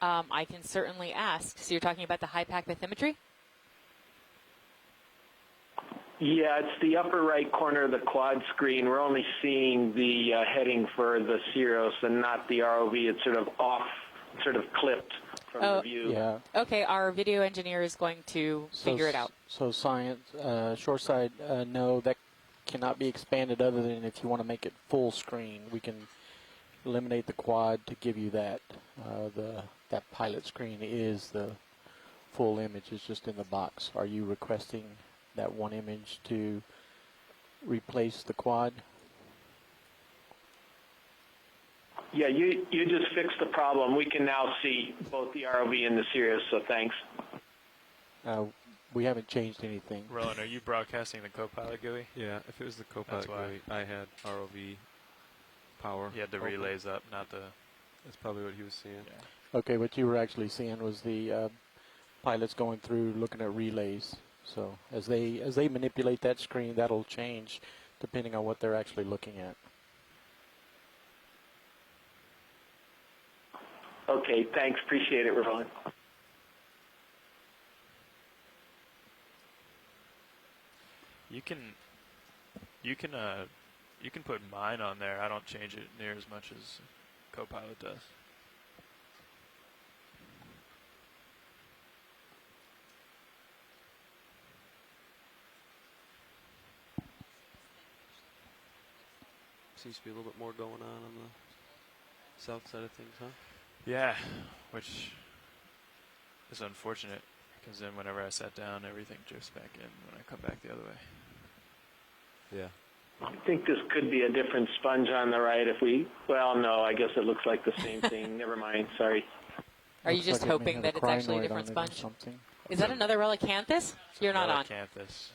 I can certainly ask. So you're talking about the high-pack bathymetry? Yeah, it's the upper right corner of the quad screen. We're only seeing the heading for the Cirrus and not the ROV. It's sort of off, sort of clipped from the view. Yeah. Okay, our video engineer is going to figure it out. So science, shoreside, no, that cannot be expanded other than if you want to make it full screen. We can eliminate the quad to give you that. That pilot screen is the full image. It's just in the box. Are you requesting that one image to replace the quad? Yeah, you just fixed the problem. We can now see both the ROV and the Cirrus, so thanks. We haven't changed anything. Roland, are you broadcasting the Copilot GUI? Yeah, if it was the Copilot GUI, I had ROV power. He had the relays up, not the... That's probably what he was seeing. Yeah. Okay, what you were actually seeing was the pilots going through looking at relays. So as they manipulate that screen, that'll change depending on what they're actually looking at. Okay, thanks. Appreciate it, Roland. You can put mine on there. I don't change it near as much as Copilot does. Seems to be a little bit more going on the south side of things, huh? Yeah, which is unfortunate because then whenever I sat down, everything drifts back in when I come back the other way. Yeah. I think this could be a different sponge on the right if we, well, no, I guess it looks like the same thing. Never mind, sorry. Are you just hoping that it's actually a different sponge? Is that another Relicanthus? You're not on. Relicanthus.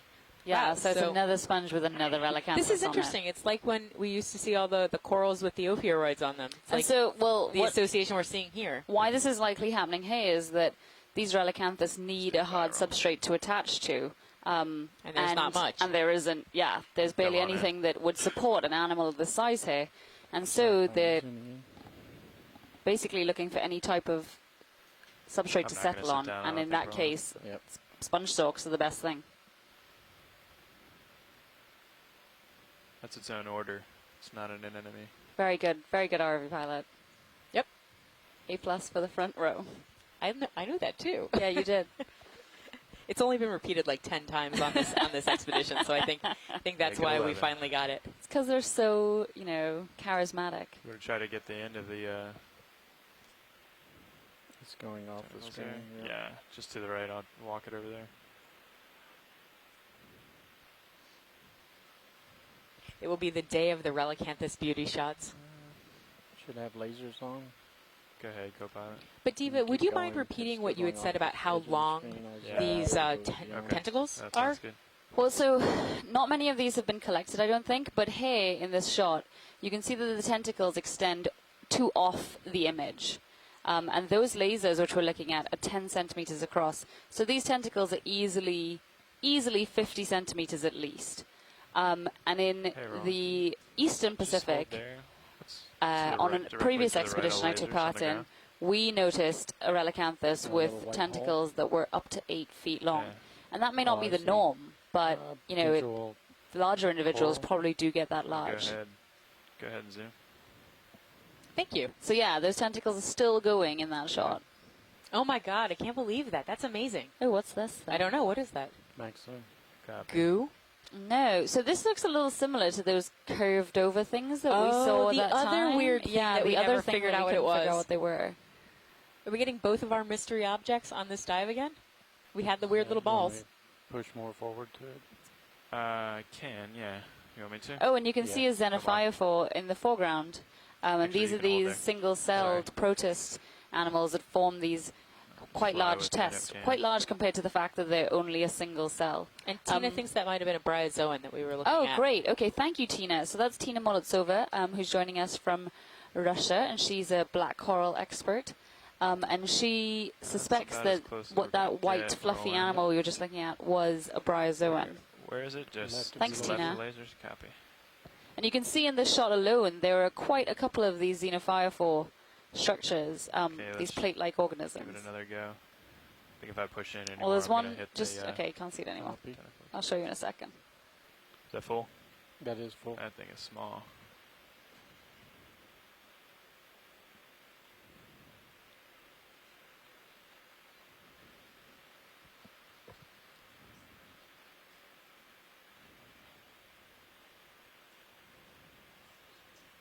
Yeah, Wow, so it's another sponge with another relicanthus. This is interesting. It's like when we used to see all the corals with the ophiuroids on them. It's like so, well, the association we're seeing here. Why this is likely happening here is that these relicanthus need a hard substrate to attach to. And there's not much. And there isn't, yeah, there's barely anything that would support an animal of this size here. And so they're basically looking for any type of substrate to settle on. And in that case, sponge stalks are the best thing. That's its own order. It's not an anemone. Very good ROV pilot. Yep. A+ for the front row. I knew that too. Yeah, you did. It's only been repeated like 10 times on this expedition, so I think that's why we finally got it. It's because they're so, charismatic. We're going to try to get the end of the... It's going off the screen. Yeah, just to the right. I'll walk it over there. It will be the day of the Relicanthus beauty shots. Should have lasers on. Go ahead, Copilot. But Diva, would you mind repeating what you had said about how long these tentacles are? Good. Well, so not many of these have been collected, I don't think, but here in this shot, you can see that the tentacles extend to off the image. And those lasers, which we're looking at, are 10 centimeters across. So these tentacles are easily 50 centimeters at least. And in the Eastern Pacific, on a previous expedition I took part in, we noticed a Relicanthus with tentacles that were up to 8 feet long. And that may not be the norm, but, larger individuals probably do get that large. Go ahead and zoom. Thank you. So yeah, those tentacles are still going in that shot. Oh my God, I can't believe that. That's amazing. Oh, what's this thing? I don't know. What is that? Goo? No. So this looks a little similar to those curved over things that we saw that time. the other weird thing that we never figured out what it was. Figure out what they were. Are we getting both of our mystery objects on this dive again? We had the weird little balls. Push more forward to it. I can, yeah. You want me to? Oh, and you can see a xenophyophore in the foreground. And these are these single-celled protist animals that form these quite large tests, quite large compared to the fact that they're only a single cell. And Tina thinks that might have been a bryozoan that we were looking at. Oh, great. Okay, thank you, Tina. So that's Tina Molodtsova, who's joining us from Russia, and she's a black coral expert. And she suspects that what that white fluffy animal we were just looking at was a bryozoan. Where is it? Just thanks, Tina. Lasers, copy. And you can see in this shot alone, there are quite a couple of these xenophyophore structures, Okay, these let's plate-like Give organisms. it another go. I think if I push in anymore, Well, there's I'm gonna one hit just the, okay. You can't see it anymore. Copy. tentacles. I'll show you in a second. Is that full? That is full. That thing is small.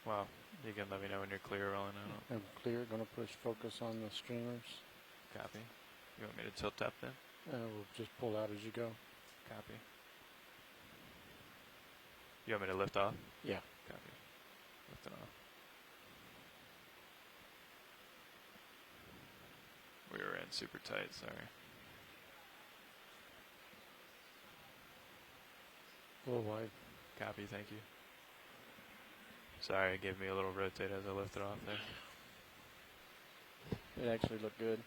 Well, you can let me know when you're clear, Roland. I don't I'm clear. Going to push focus on the streamers. copy. You want me to tilt up then? We'll just pull out as you go. Copy. You want me to lift off? Yeah. Copy. Lift it off. We were in super tight, sorry. A little wide. Copy, thank you. Sorry, it gave me a little rotate as I lifted off there. It actually looked good.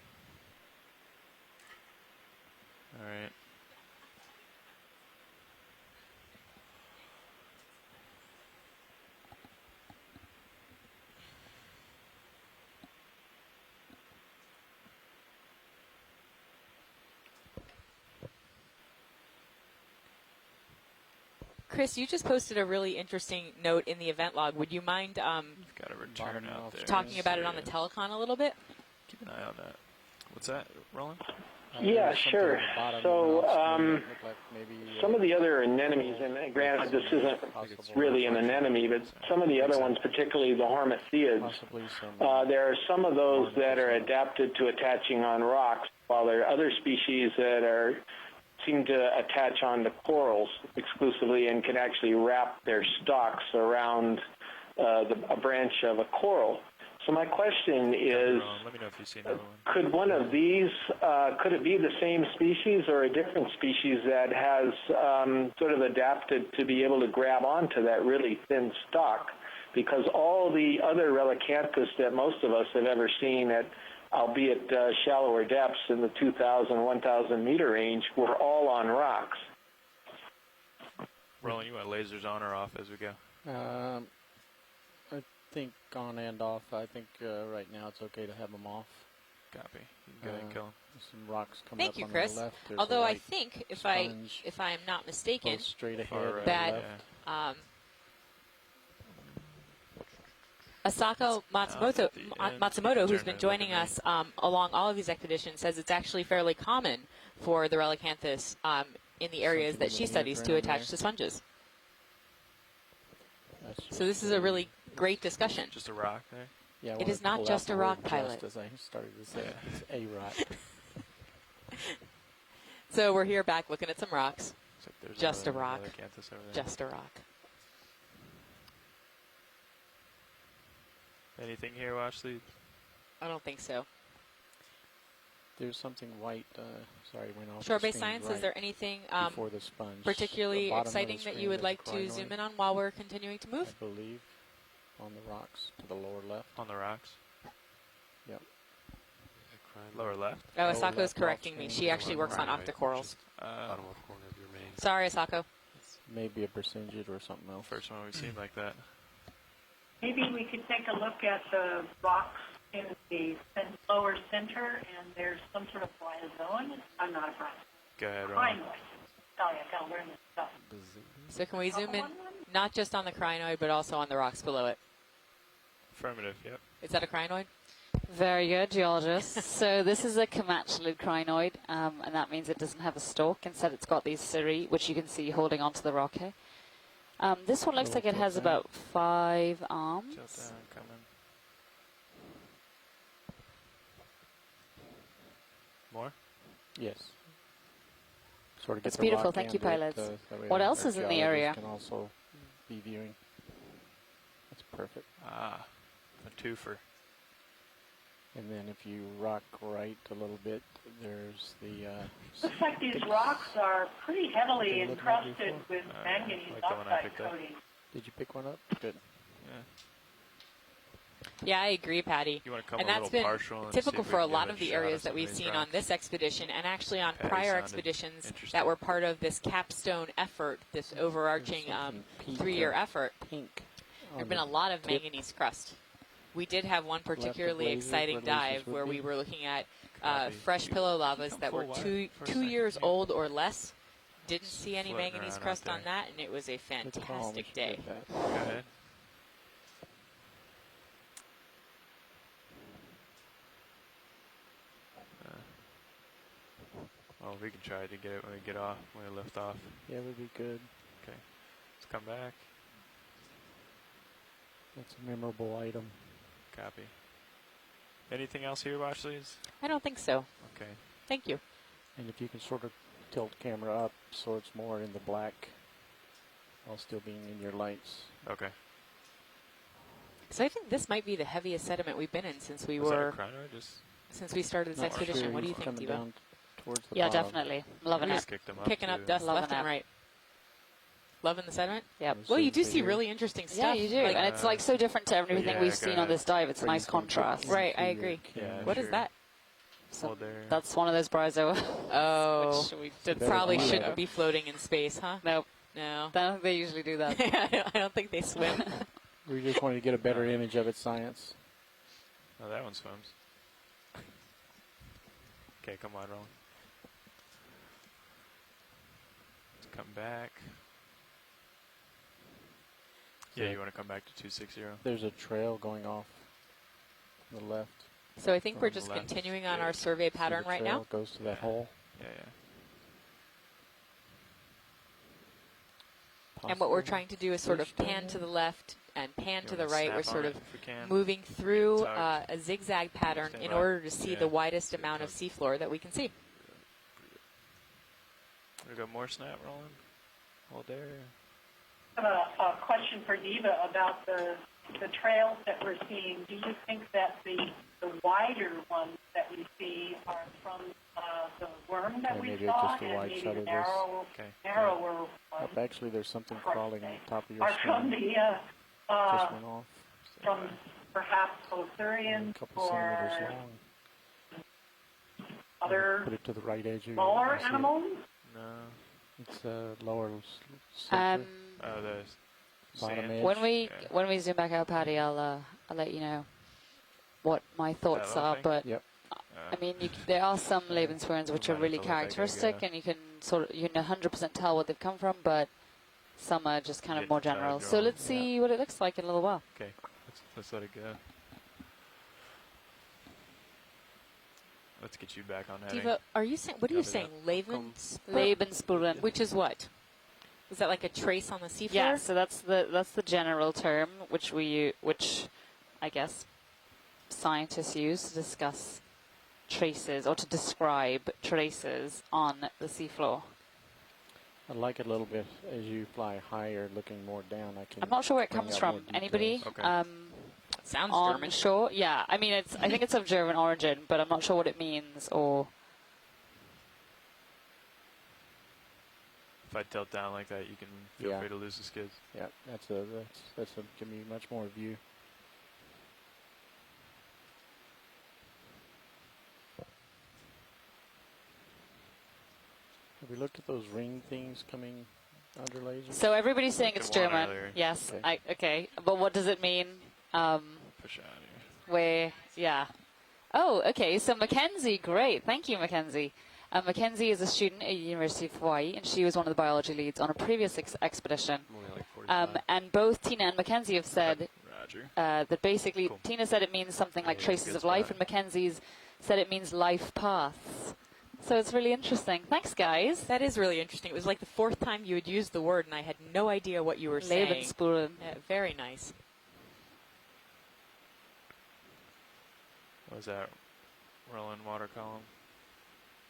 Alright. Chris, you just posted a really interesting note in the event log. Would you mind You've got a return Bottom out off there. talking about it on the Yeah. telecon a little bit? Keep an eye on that. What's that, Roland? Yeah, there's something sure. at the bottom So, of the screen that looked like maybe, some of the other anemones, and granted this isn't possible really an anemone, but some of the other ones, particularly the hormethiids, possibly some. there are some of those that are adapted to attaching on rocks, while there are other species that seem to attach onto corals exclusively and can actually wrap their stalks around a branch of a coral. So my question is, Roland, let me know if you see another one. could one of these, could it be the same species or a different species that has sort of adapted to be able to grab onto that really thin stalk? Because all the other Relicanthus that most of us have ever seen at, albeit shallower depths in the 2,000, 1,000 meter range, were all on rocks. Roland, you want lasers on or off as we go? I think on and off. I think right now it's okay to have them off. Copy. You can go ahead and kill him. There's some rocks coming Thank up you, on Chris. the left. There's Although a I white think, if sponge I am not mistaken, both straight ahead Far right, that- yeah. Asako Matsumoto, at the end, Matsumoto, who's turn been to joining look at us along all of these expeditions, says it's actually fairly common for the Relicanthus in the areas Something that she with studies ant to around attach there. to sponges. That's So this is a really great discussion. Just a rock there? Yeah, I It wanted is to not pull out just the a word rock just pilot. As I started to say, Yeah. it's a rock. So we're here back looking at some rocks. Looks like there's Just a another rock. Relicanthus over there. Just a rock. Anything here, Washley? I don't think so. There's something white. Sorry, went off. Shore the Base screen Science, right is there anything before the sponge? particularly The bottom of the exciting that screen, you would there's like a to crinoid, zoom in on while we're continuing to move? I believe, on the rocks to the lower left. On the rocks? Yep. Lower left? Oh, Lower Asako's left correcting off me. screen. She actually works on Right. octocorals. Bottom left corner of your main. Sorry, Asako. Maybe a percentage or something else. First one we've seen like that. Maybe we could take a look at the rocks in the lower center, and there's some sort of bryozoan. I'm not a bryozoan. Go ahead, Roland. Crinoid. Sorry, I gotta learn this stuff. So can we zoom in not just on the crinoid, but also on the rocks below it? Affirmative, yep. Is that a crinoid? Very good, geologists. So this is a comatular crinoid, and that means it doesn't have a stalk. Instead, it's got these cirri, which you can see holding onto the rock here. This one looks like it has about 5 arms. Tilt down, coming. More? Yes. Sort of get That's the beautiful. rock Thank you, and it, pilots. that way What our else is in the geologists area? Can also be viewing. That's perfect. Ah, a twofer. And then if you rock right a little bit, there's the. Looks like these rocks are pretty heavily Been looking at encrusted before? with manganese like the one I oxide picked up. coating. Did you pick one up? Good. Yeah. Yeah, I agree, Patty. You want to come And a that's little been partial and typical see if for we a can lot get of the shot areas some that we've these seen on rocks. this expedition and actually on Patty prior sounded expeditions interesting. that were part of this capstone effort, this overarching There's something pink 3-year or effort. Pink. There have on been the a lot of tip. manganese crust. We did have one particularly laser exciting where lasers dive would where be. we were looking at Copy. fresh pillow lavas come that were full wide two for a 2 second? years Yeah. old or less. Didn't Just see any floating manganese around crust out on there. that, and it was a Good call. We fantastic should day. get that. Go ahead. Well, we can try to get it when we get off, when we lift off. Yeah, it would be good. Okay. Let's come back. That's a memorable item. Copy. Anything else here, Watchleys? I don't think so. Okay. Thank you. And if you can sort of tilt the camera up so it's more in the black while still being in your lights. Okay. So I think this might be the heaviest sediment we've been in since we Was that a were chrono? Just since we started this Not expedition. sure What do you he's think, coming Devo? down towards the Yeah, bottom. definitely. Loving We're it. just kicked them up Kicking too. up dust Loving left and it. right. Loving the sediment? Yep. There's Well, you some do see figure. really interesting Yeah, stuff. you do. Like, And it's like so different to everything Yeah, we've seen on this dive. It's a nice contrast. Right, I agree. Yeah, what is sure. that? So Hold there. that's one of those bryozoa. Oh, Which we did Better probably do shouldn't that. be floating in space, huh? Nope. No. I don't think they usually do that. I don't think they swim. We just wanted to get a better image of its science. Oh, that one swims. Okay, come on, Roland. Let's come back. Yeah, you want to come back to 260? There's a trail going off on the left. So I think we're On the just left. continuing on Yeah. our survey See pattern the right trail now. goes to that hole. Yeah, yeah. And what we're Possibly. trying to do is sort of Fish pan down to there. the left and pan You to the wanna right. snap We're on sort it of if we can. moving through Tug. a zigzag pattern Stand in by. order to see Yeah. the widest See the amount of tug. seafloor that we can see. We got more snap, Roland. Hold there. I have a question for Diva about the trails that we're seeing. Do you think that the wider ones that we see are from the worm that Yeah, we maybe it's saw, just the and wide maybe shot the of this. Okay. narrower ones Up, actually, there's something crawling on top of your are from screen. the Just went off. from perhaps A Othurians couple or centimeters long. other Put it to the right edge. You smaller can see it. animals? No. It's lower center, Oh, the bottom sand. edge. When we zoom back out, Patty, I'll let you know what my thoughts little are. thing? But Yep. I mean, there are some Lebensforms which are Might really have to let that go, characteristic, yeah. and you can 100% tell what they've come from. But some are just kind of Get more the tug general. So going. let's see what it looks like in a little while. Okay. Let's let it go. Let's get you back on heading. Diva, are you saying? What are you Copy saying? Lebenspuren. Lebenspuren, which is what? Is that like a trace on the seafloor? Yeah, so that's the general term which I guess scientists use to discuss traces or to describe traces on the seafloor. I like it a little bit as you fly higher, looking more down. I can. I'm not sure where it bring comes out from. more Anybody? details. Okay. Sounds On German. shore? Yeah, I mean I think it's of German origin, but I'm not sure what it means or. If I tilt down like that, you can feel Yeah. free to lose the skids. Yeah, that's give me much more view. Have we looked at those ring things coming under lasers? So everybody's saying Looked it's at one German. earlier. Yes. Okay. Okay. But what does it mean? Push out here. Where? Yeah. Oh, okay. So Mackenzie, great. Thank you, Mackenzie. Mackenzie is a student at the University of Hawaii, and she was one of the biology leads on a previous expedition. I'm only like 45. And both Tina and Mackenzie have said Roger. that basically Cool. Tina said it means something like Yeah, traces good of life, spot. and Mackenzie's said it means life paths. So it's really interesting. Thanks, guys. That is really interesting. It was like the fourth time you had used the word, and I had no idea what you were saying. Lebensspuren. Yeah, very nice. What was that? Rolling water column.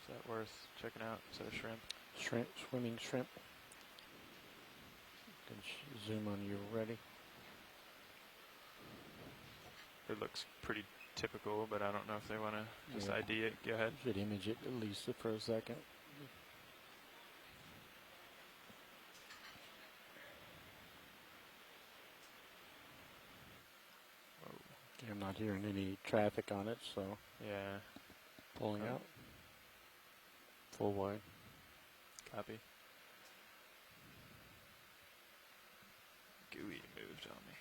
Is that worth checking out? Is that a shrimp? Swimming shrimp. Can zoom on you ready. It looks pretty typical, but I don't know if they want to just Yeah. ID it. Go ahead. Should image it at least for a second. Okay, I'm not hearing any traffic on it, so Yeah. pulling Oh. out. Full wide. Copy. Gooey moved on me.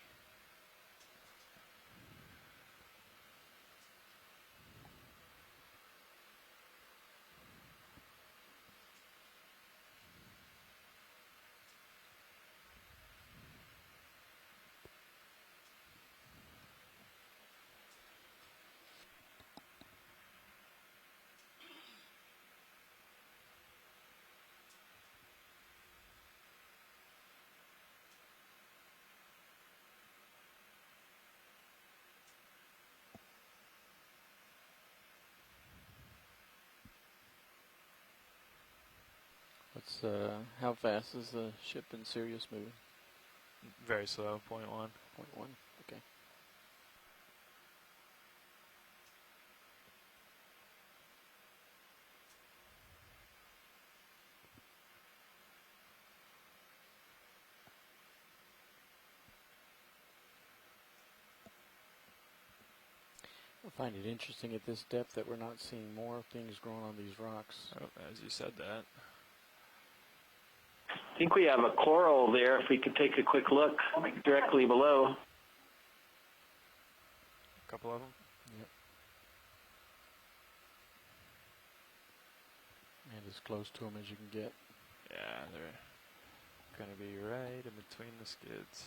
how fast is the ship in Sirius moving? Very slow, 0.1. 0.1. Okay. I find it interesting at this depth that we're not seeing more things growing on these rocks. Oh, as you said that. I think we have a coral there. If we could take a quick look directly below. A couple of them. Yep. And as close to them as you can get. Yeah, they're going to be right in between the skids.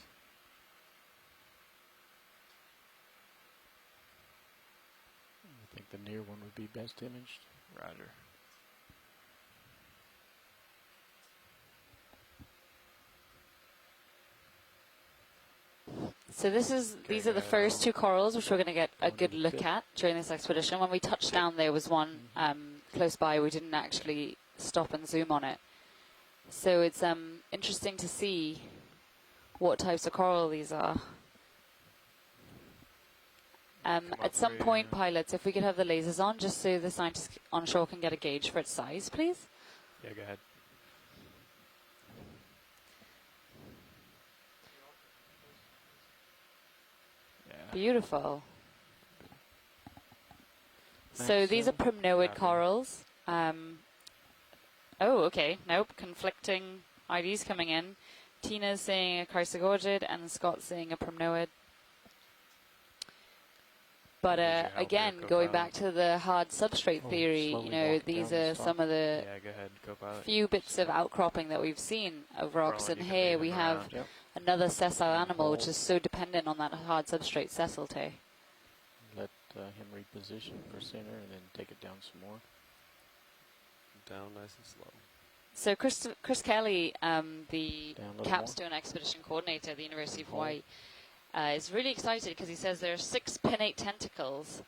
I think the near one would be best imaged. Roger. So these are the first two corals which we're going to get a good look Good. at during this expedition. When we touched down, there was one close by. We didn't actually stop and zoom on it. So it's interesting to see what types of coral these are. At some point, pilots, if we could have the lasers on, just so the scientists on shore can get a gauge for its size, please. Yeah, go ahead. Yeah. Beautiful. So Thanks, these are primnoid Copy. corals. Oh, okay. Nope. Conflicting IDs coming in. Tina's saying a chrysogorgid and Scott's saying a primnoid. But Need your help again, here, going co-pilot. back to the hard substrate Oh, theory, slowly you know, walk these down are the some of the Yeah, go ahead, co-pilot. few bits of outcropping that we've seen of rocks. Roland, And you can here lead we them have around. Yep. another sessile animal, which Hold. is so dependent on that hard substrate sessilte. Let him reposition for center and then take it down some more. Down nice and slow. So Chris Kelly, the Down a little capstone expedition coordinator at the University of Hold. Hawaii, is really excited because he says there are 6 pinnate tentacles.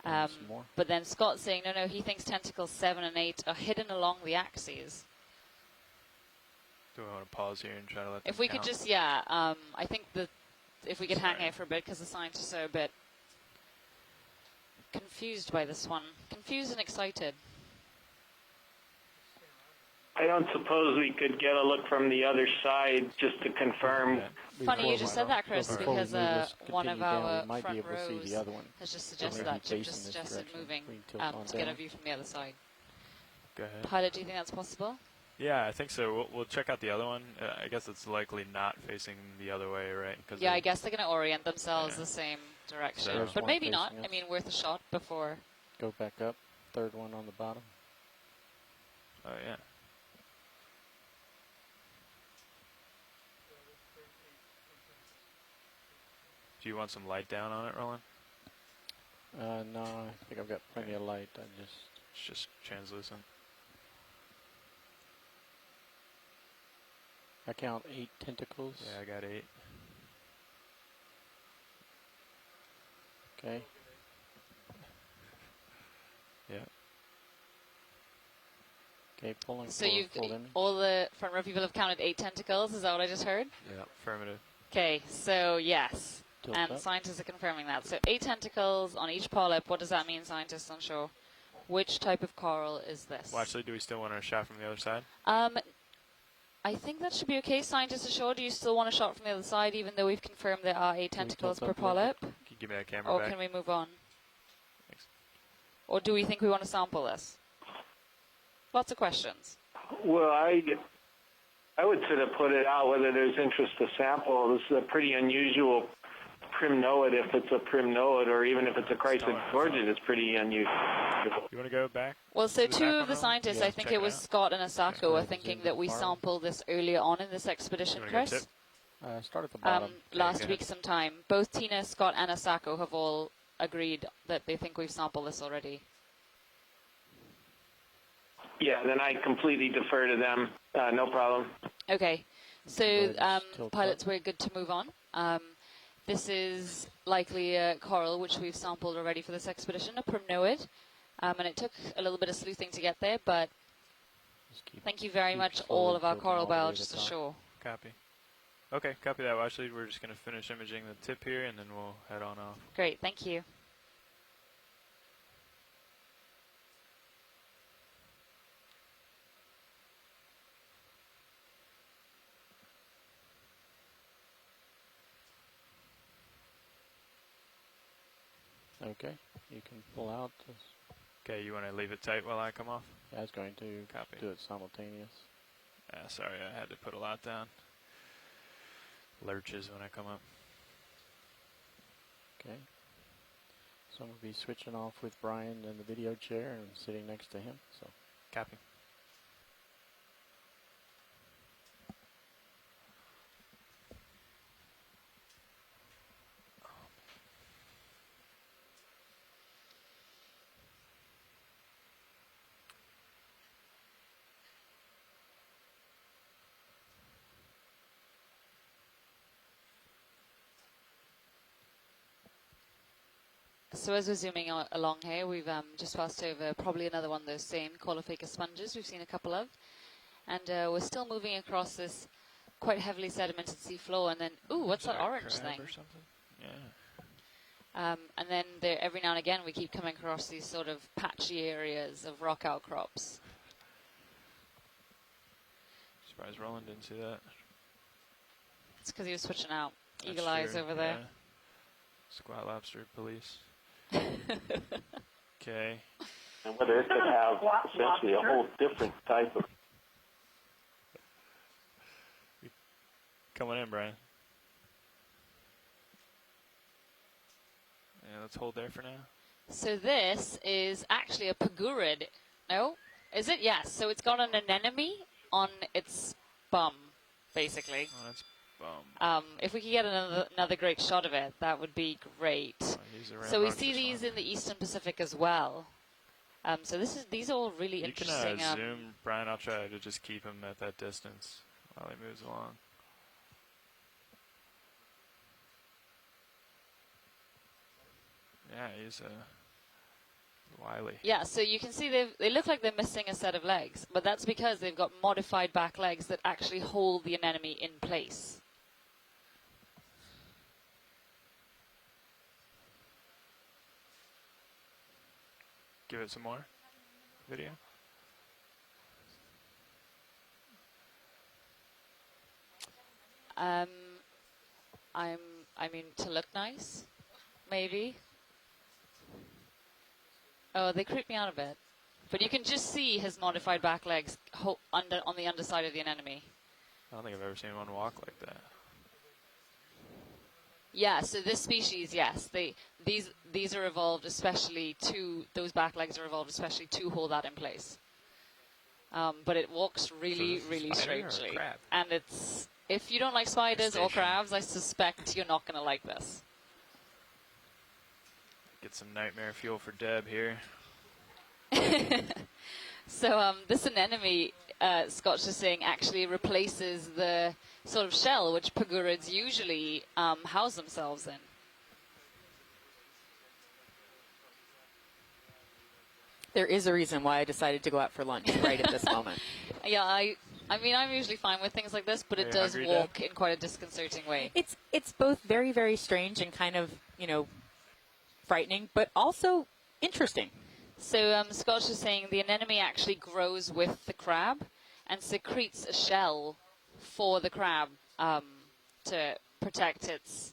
Down some more. But then Scott's saying, no, he thinks tentacles 7 and 8 are hidden along the axes. Do we want to pause here and try to let them If we could count? just, I think that if we could hang Sorry. out for a bit, because the scientists are a bit confused by this one. Confused and excited. I don't suppose we could get a look from the other side just to confirm. Yeah. Funny you Before just we- said that, Chris, before we because move, let's one of continue down. our We might front be able to see rows the other one. has just So suggested maybe that. Jim facing just this suggested direction. moving We can tilt on to get a down. view from the other side. Go ahead. Pilot, do you think that's possible? Yeah, I think so. We'll check out the other one. I guess it's likely not facing the other way, right? Yeah, I guess they're going to orient themselves Yeah. the same direction. So- There's But one maybe not. facing I us. mean, worth a shot before. Go back up. Third one on the bottom. Oh, yeah. Do you want some light down on it, Roland? No, I think I've got plenty of light. It's just translucent. I count 8 tentacles. Yeah, I got 8. Okay. Yeah. Okay, pulling So for you've full image. all the front row people have counted 8 tentacles. Is that what I just heard? Yeah. Affirmative. Okay, so yes. Tilt And up. scientists are confirming that. So 8 tentacles on each polyp. What does that mean, scientists on shore? Which type of coral is this? Well, actually, do we still want our shot from the other side? I think that should be okay. Scientists ashore, do you still want a shot from the other side, even though we've confirmed there are 8 Can we tentacles tilt per up a little polyp? Can you give me that camera Or back? can we move on? Thanks. Or do we think we want to sample this? Lots of questions. Well, I would sort of put it out whether there's interest to sample. This is a pretty unusual primnoid, if it's a primnoid, or even if it's a chrysogorgid, it's pretty unusual. You want to go back? Well, so To the 2 back of one, the Roland? scientists, Yeah. I think Check it it was out. Scott and Asako, are Okay. thinking Zoom that we far. sampled this earlier on in this expedition, You wanna go Chris. tip? Start at the bottom. Last go week ahead. sometime. Both Tina, Scott, and Asako have all agreed that they think we've sampled this already. Yeah, then I completely defer to them. No problem. Okay, so ahead and tilt pilots, up. we're good to move on. This is likely a coral which we've sampled already for this expedition, a primnoid, and it took a little bit of sleuthing to get there, but Just keep Thank you very keep much, slowly all of our tilting coral all the way to biologists the top. ashore. Copy. Okay, copy that. Well, actually, we're just going to finish imaging the tip here, and then we'll head on off. Great, thank you. Okay, you can pull out. Okay, you want to leave it tight while I come off? I was going to Copy. do it simultaneous. Sorry, I had to put a lot down. Lurches when I come up. Okay. So I'm going to be switching off with Brian in the video chair and sitting next to him. So Copy. So as we're zooming along here, we've just passed over probably another one of those same Caulophacus sponges we've seen a couple of. And we're still moving across this quite heavily sedimented seafloor. And then, ooh, what's that orange Crab thing? or something? Yeah. And then there, every now and again, we keep coming across these sort of patchy areas of rock outcrops. Surprised Roland didn't see that. It's because he was switching out. That's Eagle eyes true, over there. yeah. Squat lobster police. Okay. And whether it could have essentially a whole different type of. Coming in, Brian. Yeah, let's hold there for now. So this is actually a pagurid. No? Is it? Yes. So it's got an anemone on its bum, basically. Oh, that's bum. If we could get another great shot of it, that would be great. Oh, he's around So we Rock see this these one. in the Eastern Pacific as well. So these are all really You can interesting. zoom, Brian. I'll try to just keep him at that distance while he moves along. Yeah, he's wily. Yeah, so you can see they look like they're missing a set of legs, but that's because they've got modified back legs that actually hold the anemone in place. Give it some more video. I mean, to look nice, maybe. Oh, they creep me out a bit. But you can just see his modified back legs on the underside of the anemone. I don't think I've ever seen one walk like that. Yeah, so this species, yes, these are evolved especially those back legs are evolved especially to hold that in place. But it walks really, So this is really a spider or a strangely. crab? And if you don't like spiders or Crustacean. crabs, I suspect you're not going to like this. Get some nightmare fuel for Deb here. So this anemone, Scotch is saying, actually replaces the sort of shell which pagurids usually house themselves in. There is a reason why I decided to go out for lunch right at this moment. Yeah, I mean, I'm usually fine with things like this, but Are it you does hungry, walk in quite a disconcerting way. It's both very, very strange and kind of, frightening, but also interesting. So Scotch is saying the anemone actually grows with the crab and secretes a shell for the crab to protect its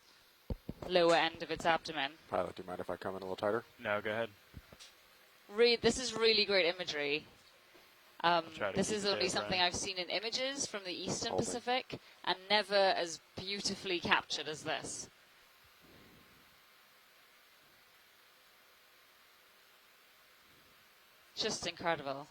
lower end of its abdomen. Pilot, do you mind if I come in a little tighter? No, go ahead. This is really great imagery. try to This keep is it only there, something Brian. I've seen in images from the Eastern Holding. Pacific and never as beautifully captured as this. Just incredible.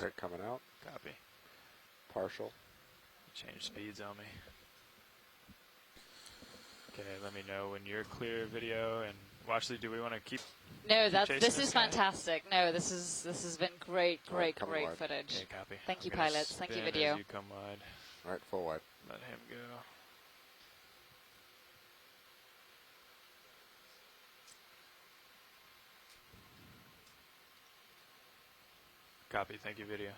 Right, coming out. Copy. Partial. Change speeds on me. Okay, let me know when you're clear video. And Washley, do we want to keep? No, chasing this this is guy? fantastic. No, this has been great, All right, great, coming great wide. footage. Okay, copy. Thank I'm you, gonna pilots. Thank you, spin video. As you come wide. All right, full wide. Let him go. Copy. Thank you, video.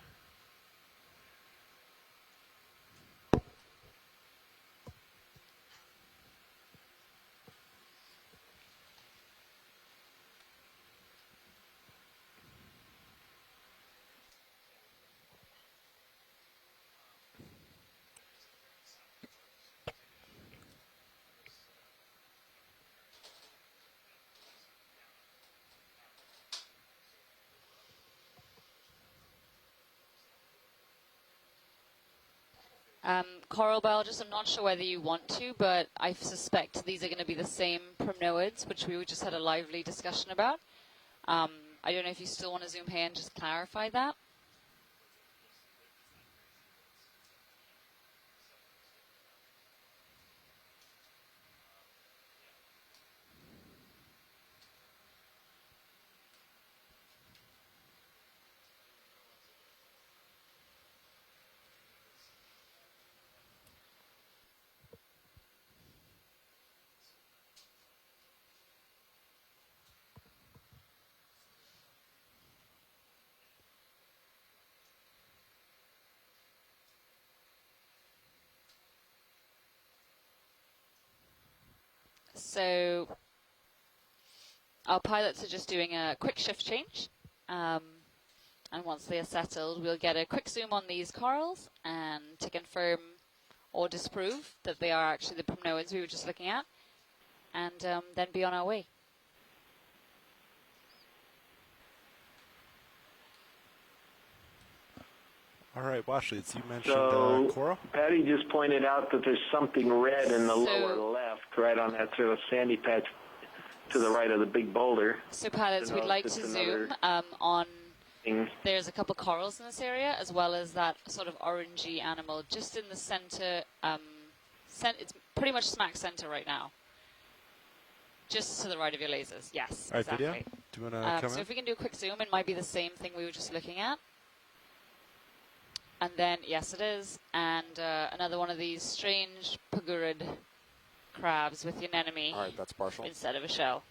Coral biologist, I'm not sure whether you want to, but I suspect these are going to be the same primnoids, which we just had a lively discussion about. I don't know if you still want to zoom here and just clarify that. So our pilots are just doing a quick shift change. And once they are settled, we'll get a quick zoom on these corals and to confirm or disprove that they are actually the primnoids we were just looking at, and then be on our way. All right, Washley, you mentioned So, coral? Patty just pointed out that there's something red in the So- lower left, right on that sort of sandy patch to the right of the big boulder. So pilots, To we'd know like if to it's zoom another on, thing. there's a couple corals in this area, as well as that sort of orangey animal just in the center. It's pretty much smack center right now. Just to the right of your lasers, yes, All right, exactly. video, do you want to come So in? if we can do a quick zoom, it might be the same thing we were just looking at. And then, yes, it is. And another one of these strange pagurid crabs with your anemone All right, that's partial. instead of a shell.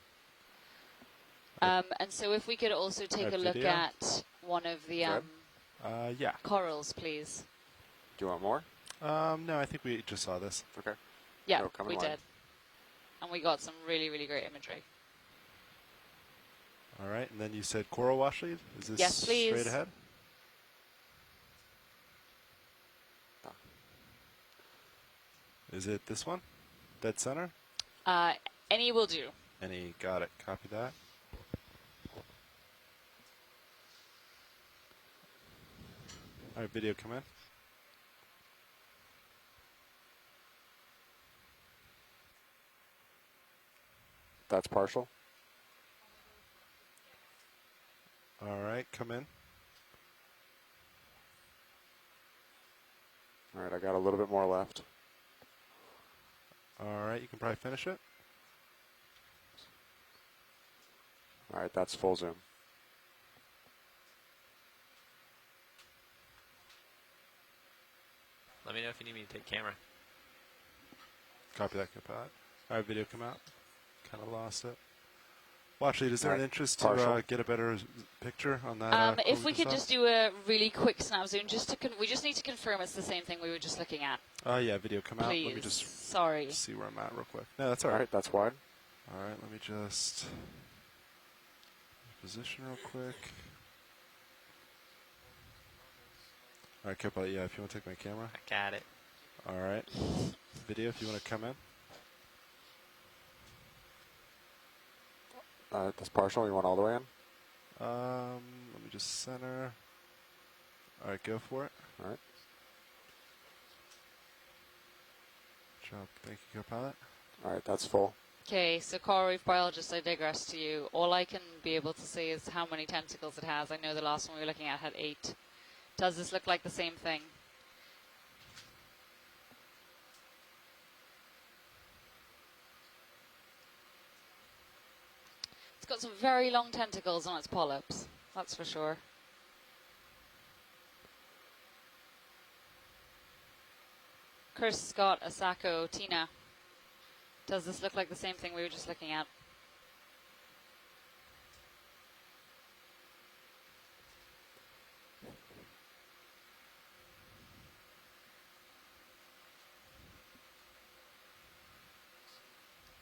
And so if we could also take a look video. at one of the Good. Yeah. corals, please. Do you want more? No, I think we just saw this. Okay. Yeah, No, come we in line. did. And we got some really, really great imagery. All right, and then you said coral, Washley? Is this Yes, please. straight ahead? Is it this one? Dead center? Any will do. Any, got it. Copy that. All right, video, come in. That's partial. All right, come in. All right, I got a little bit more left. All right, you can probably finish it. All right, that's full zoom. Let me know if you need me to take camera. Copy that, Capat. All right, video come out. Kind of lost it. Well, actually, is there an interest to get a better picture on that? If we could just do a really quick snap zoom, just to we just need to confirm it's the same thing we were just looking at. Oh, yeah, video come out. Let me Please. just Sorry. see where I'm at real quick. No, that's all All right. right, that's wide. All right, let me just position real quick. All right, Capat, yeah, if you want to take my camera. I got it. All right. Video, if you want to come in. That's partial. You want all the way in? Let me just center. All right, go for it. All right. Job. Thank you, co-pilot. All right, that's full. Okay, so coral reef biologist, I digress to you. All I can be able to say is how many tentacles it has. I know the last one we were looking at had 8. Does this look like the same thing? It's got some very long tentacles on its polyps, that's for sure. Chris, Scott, Asako, Tina. Does this look like the same thing we were just looking at?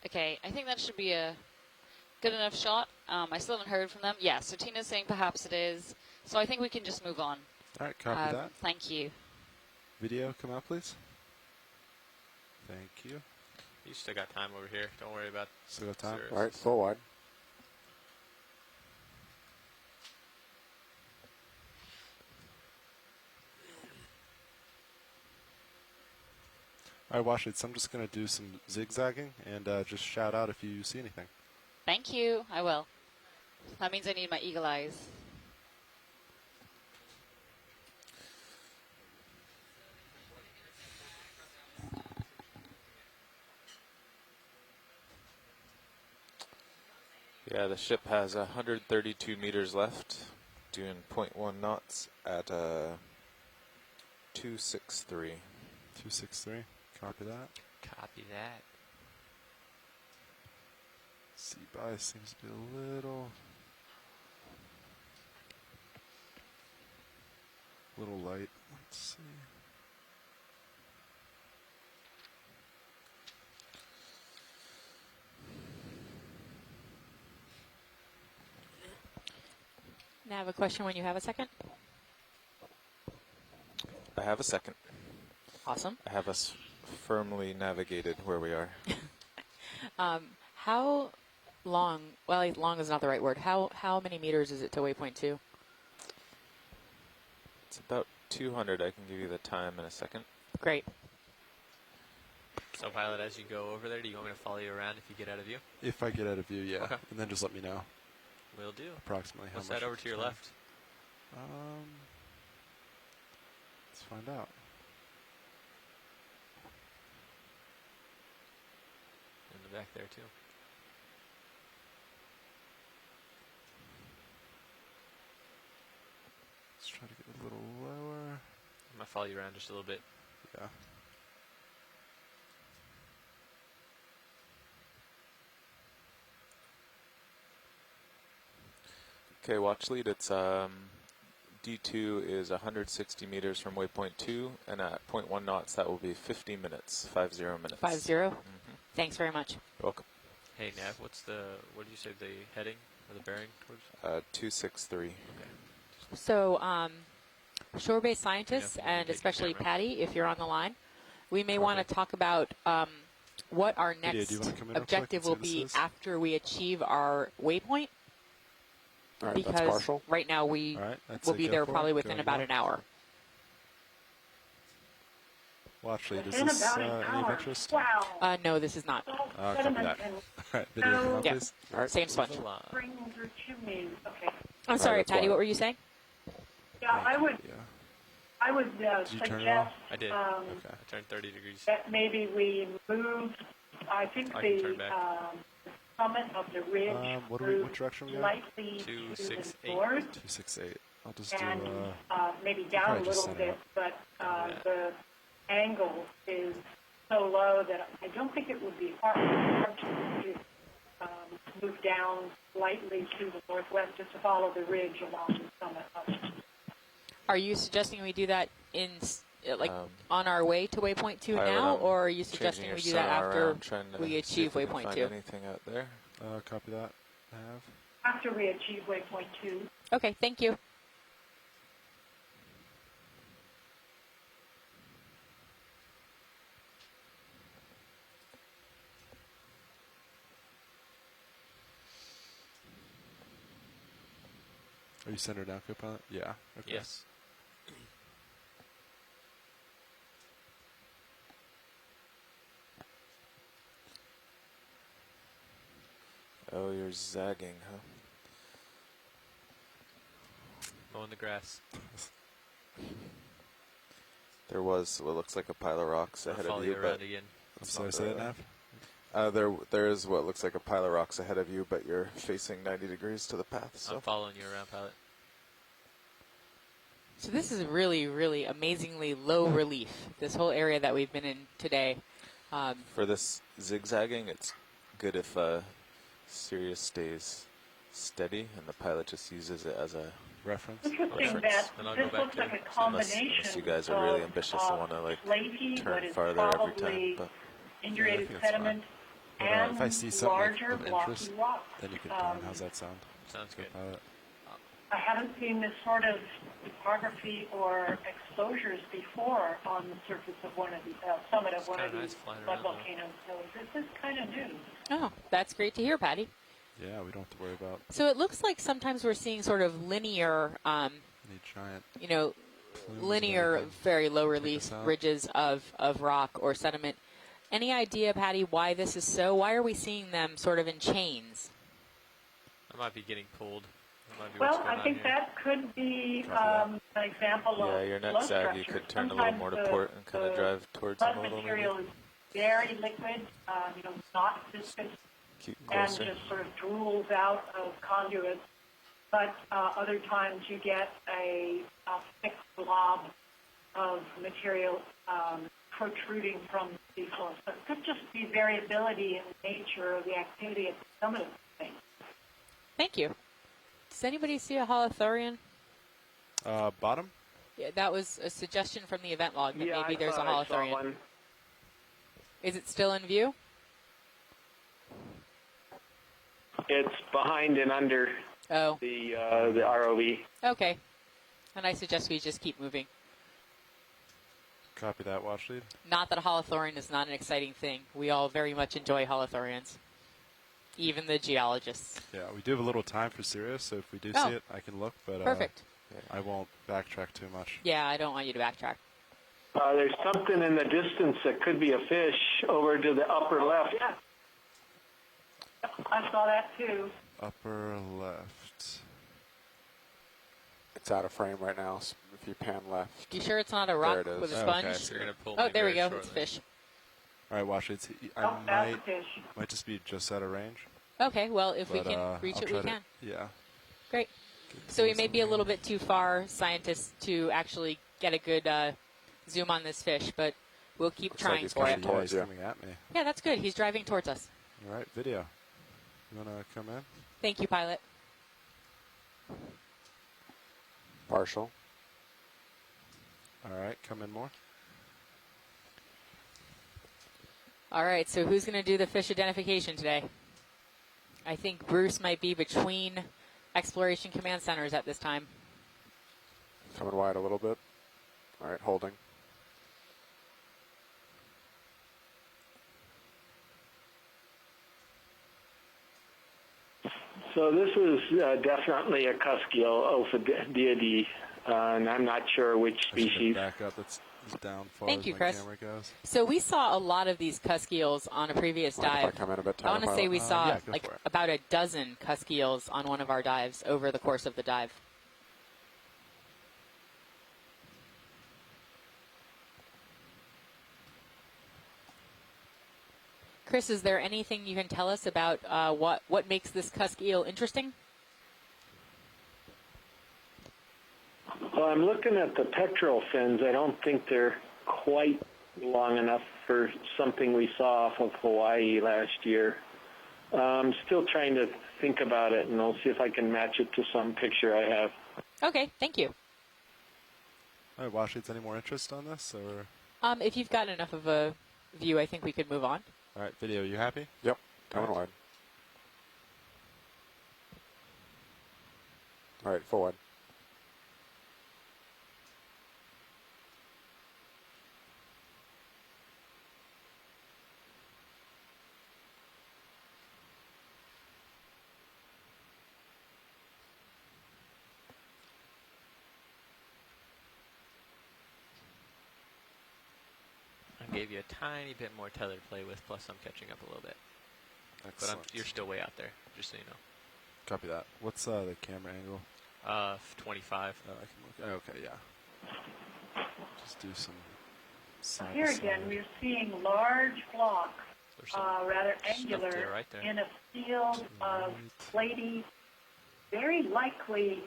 Okay, I think that should be a good enough shot. I still haven't heard from them. Yeah, so Tina's saying perhaps it is. So I think we can just move on. All right, copy that. Thank you. Video, come out, please. Thank you. You still got time over here. Don't worry about. Still got time. All right, full wide. All right, watch it. So I'm just going to do some zigzagging and just shout out if you see anything. Thank you. I will. That means I need my eagle eyes. Yeah, the ship has 132 meters left, doing 0.1 knots at 263. 263. Copy that. Copy that. Sea bias seems to be a little light. Let's see. Now I have a question when you have a second. I have a second. Awesome. I have us firmly navigated where we are. How long, well, long is not the right word. How many meters is it to waypoint 2? It's about 200. I can give you the time in a second. Great. So, pilot, as you go over there, do you want me to follow you around if you get out of view? If I get out of view, yeah. Okay. And then just let me know Will do. approximately how What's much. that over to your time. left? Let's find out. In the back there, too. Let's try to get a little lower. I'm going to follow you around just a little bit. Yeah. Okay, watch lead. It's D2 is 160 meters from waypoint 2, and at 0.1 knots, that will be 50 minutes, 50 minutes. 50? Thanks very much. You're welcome. Hey, Nav, what did you say the heading or the bearing towards? 263. Okay. So, shore-based scientists, Yeah, and take especially camera. Patty, if you're on the line, we may want to talk about what our Lydia, next do you wanna come in real quick objective and will see be what this is? after we achieve our waypoint. All right, Because that's partial. right now we All right, that's will it. be Go there for probably it. within Go, about go. an hour. Watch lead. Is In this about an any of hour. interest? Wow. No, this is not. Copy Sediment that. and All right, video come out, Yeah. please. All right. Same sponge. springs or chimneys. Okay. I'm sorry, that's Patty, why. what were you saying? Yeah, I would Yeah. Did you turn it off? suggest I did. Okay. I turned 30 degrees. that maybe we move, I think I can turn the back. summit of the ridge What moves direction are we going? slightly to the 268. north 268. I'll just and do. maybe down a probably just little center bit, up. but Yeah. the angle is so low that I don't think it would be hard to move down slightly to the northwest just to follow the ridge along the summit of it. Are you suggesting we do that in on our way to waypoint 2 Pilot, now, I'm or are you changing suggesting your we do that sonar after around, trying to we see achieve if we can waypoint find 2? anything out there. Copy that. Have. After we achieve waypoint 2, Okay, thank you. Are you centered now, co-pilot? Yeah. Okay. Yes. Oh, you're zagging, huh? Mowing the grass. There was what looks like a pile of rocks I'll ahead follow of you you, around but again. I'm sorry, say that, Nav? there is what looks like a pile of rocks ahead of you, but you're facing 90 degrees to the path. So I'm following you around, pilot. So this is really, really amazingly low relief, this whole area that we've been in today. For this zigzagging, it's good if Sirius stays steady and the pilot just uses it as a reference. Interesting that this looks like a combination unless you guys are really ambitious and want to like flaky, but turn it's farther every time. probably But indurated think that's sediment But, and if I see something larger of blocky interest, rock. then you can plan. How's that sound? Sounds good. I haven't seen this sort of topography or exposures before on the surface of one of the summit of one of kinda these nice flying around, volcanoes. So this is kind of new. Oh, that's great to hear, Patty. Yeah, we don't have to worry about So it looks like sometimes we're seeing sort of linear, any giant. Plumes of linear, anything. very low Take relief us out. ridges of rock or sediment. Any idea, Patty, why this is so? Why are we seeing them sort of in chains? I might be getting pulled. That might be Well, what's going I think on here. that could be Copy an example of yeah, your flow next sag, you structure. could turn a little Sometimes more to the- port and kind of the drive towards them mud a little. material Maybe. is very liquid, not viscous, Keep and closer. just sort of drools out of conduits. But other times you get a thick blob of material protruding from the floor. So it could just be variability in the nature of the activity at the summit of the thing. Thank you. Does anybody see a holothurian? Bottom? Yeah, that was a suggestion from the event log that Yeah, maybe I there's a thought I saw holothurian. one. Is it still in view? It's behind and under Oh, the ROV. okay. And I suggest we just keep moving. Copy that, watch lead. Not that a holothurian is not an exciting thing. We all very much enjoy holothurians. Even the geologists. Yeah, we do have a little time for Sirius, so if we do Oh. see it, I can look, but Perfect. I won't backtrack too much. Yeah, I don't want you to backtrack. There's something in the distance that could be a fish over to the upper left. Yeah. I saw that too. Upper left. It's out of frame right now. So if you pan left, You sure it's not a rock There it is. with a Oh, sponge? okay. So you're going to pull Oh, me there we very go. It's a shortly. fish. All right, watch lead. Oh, that's a fish. Might just be just out of range. Okay, well, if we but, can reach I'll it, try we can. Yeah. Great. So we may be a little bit too far, scientists, to actually get a good zoom on this fish, but we'll keep Looks like trying he's for coming it. towards you. Coming at me. Yeah, that's good. He's driving towards us. All right, video. You want to come in? Thank you, pilot. partial. All right, come in more. All right, so who's going to do the fish identification today? I think Bruce might be between exploration command centers at this time. Coming wide a little bit. All right, holding. So this was definitely a Cuskiel ophidiidae, and I'm not sure which I should species. back up. That's down far Thank as you, my Chris. camera goes. So we saw a lot of these Cuskiels on a previous Mind if I dive. come in a bit I want to say we saw yeah, go like for it. about a dozen Cuskiels on one of our dives over the course of the dive. Chris, is there anything you can tell us about what makes this Cuskiel interesting? Well, I'm looking at the pectoral fins. I don't think they're quite long enough for something we saw off of Hawaii last year. I'm still trying to think about it, and I'll see if I can match it to some picture I have. Okay, thank you. All right, Washleeds, any more interest on this? Or If you've got enough of a view, I think we could move on. all right, video, you happy? Yep, coming All right. wide. All right, full wide. I gave you a tiny bit more tether to play with, plus I'm catching up a little bit. But Excellent. you're still way out there, just so you know. Copy that. What's the camera angle? 25. I can look. Okay, yeah. Just do some. Side Here to again, side. we're seeing large blocks, There's some rather stuff to angular, the right there. in a field of Right. platy, very likely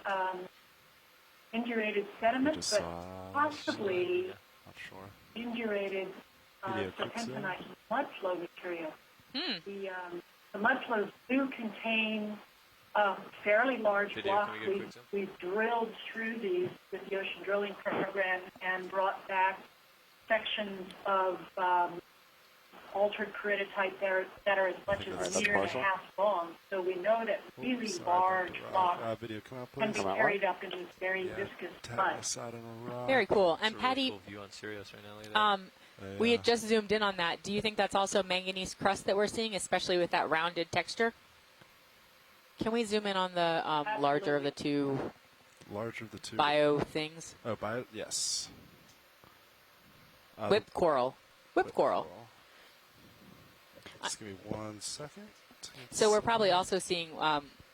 indurated sediment, Just but saw possibly not sure. indurated Video clips serpentinite mud flow material. Hmm. The mud flows do contain a fairly large Video, block. can we get a quick zoom? We've drilled through these with the ocean drilling program and brought back sections of altered peridotite there that are as much as that's a meter and a partial. half long. So we know that really Oops, sorry, large bumped the rock. blocks Video, come out, can please. be Come out carried up into this very Yeah, viscous tap mud. my side on a rock. Very cool. It's And a Patty, really cool view on Sirius right now. Look at that. we had just zoomed in on that. Do you think that's also manganese crust that we're seeing, especially with that rounded texture? Can we zoom in on the larger of the two Larger of the two. bio things? Oh, bio. Yes. Whip coral. Whip coral. Just give me 1 second. So we're probably also seeing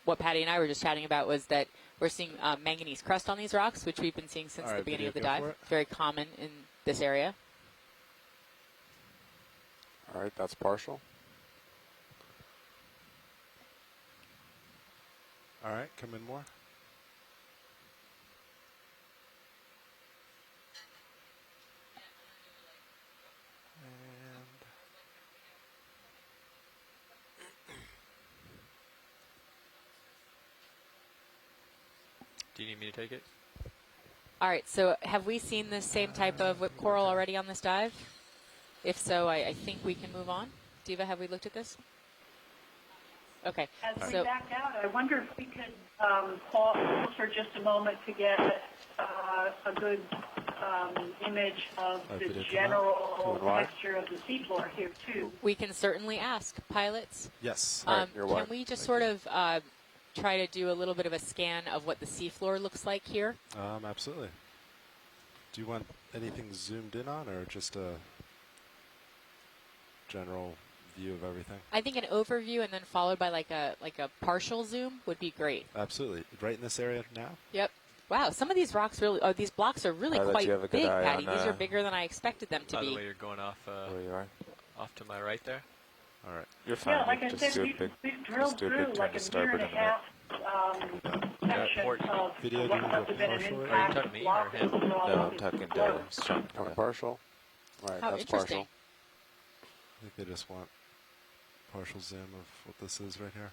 what Patty and I were just chatting about was that we're seeing manganese crust on these rocks, which we've been seeing since All the right, beginning of the video, go dive. for it. Very common in this area. All right, that's partial. All right, come in more. And Do you need me to take it? All right, so have we seen this same type of whip coral already on this dive? If so, I think we can move on. Diva, have we looked at this? Okay, As so we back out, I wonder if we could pause for just a moment to get a good image of the video come out. general Doing wide. texture of the seafloor here, too. we can certainly ask pilots. yes. All right, you're Can wide. we just sort of try to do a little bit of a scan of what the seafloor looks like here? Absolutely. Do you want anything zoomed in on, or just a general view of everything? I think an overview and then followed by like a partial zoom would be great. Absolutely. Right in this area now? Yep. Wow, some of these rocks really, these blocks are really Pilot, quite you have a good big, eye Patty. on, These are bigger than I expected them to By the be. way, you're going off Where you are. off to my right there. All right. You're fine. Yeah, like I just said, do a big, we've drilled just do a through big turn like to a year starboard and a in a minute. half section port. of Video, what do you must have been an partial? Are you impact talking to me or block him? that was all No, over I'm the talking floor. to Sean. Coming partial. All right, How that's interesting. partial. I think they just want partial zoom of what this is right here.